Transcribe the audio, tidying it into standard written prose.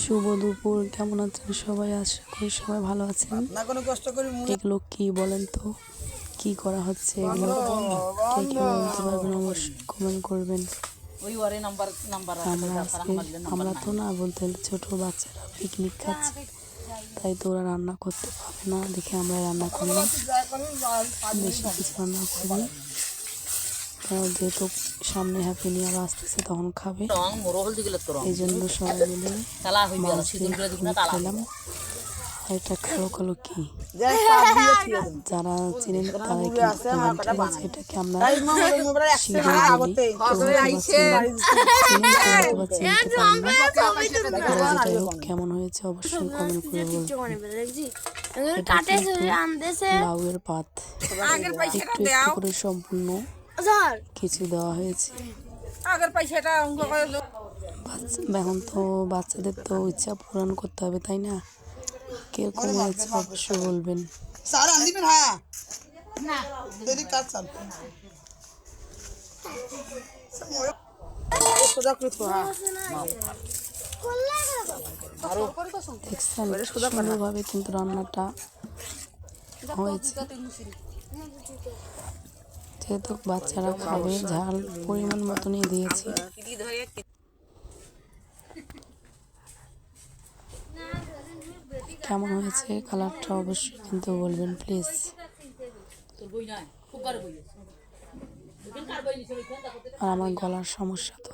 শুভ দুপুর, কেমন আছেন সবাই? আশা করি সবাই ভালো আছেন। এগুলো কি বলেন তো, কি করা হচ্ছে এগুলো? কে কে বলতে পারবেন অবশ্যই কমেন্ট করবেন। আমরা তো না বলতে ছোট বাচ্চারা পিকনিক খাচ্ছে, তাই তো ওরা রান্না করতে পারবে না দেখে আমরা রান্না করলাম। বেশি কিছু রান্না করি, যেহেতু সামনে হ্যাপি নিউ ইয়ার আসতেছে, তখন খাবে, এই জন্য সবাই মিলে মাছ দিয়ে খেলাম। এটা কালো কালো কি, যারা চিনেন তারাই কিন্তু বলবেন, ঠিক আছে? এটাকে আমরা শিরোই বলি, যাই হোক কেমন হয়েছে অবশ্যই কমেন্ট করে বলবেন। লাউয়ের পাত একটু একটু করে সম্পূর্ণ কিছু দেওয়া হয়েছে। এখন তো বাচ্চাদের তো ইচ্ছা পূরণ করতে হবে, তাই না? কিরকম হয়েছে অবশ্যই বলবেন। দেখছেন সুন্দরভাবে কিন্তু রান্নাটা হয়েছে, যেহেতু বাচ্চারা খাবে, ঝাল পরিমাণ মতনই দিয়েছি। কেমন হয়েছে কালারটা অবশ্যই কিন্তু বলবেন প্লিজ। আর আমার গলার সমস্যা তো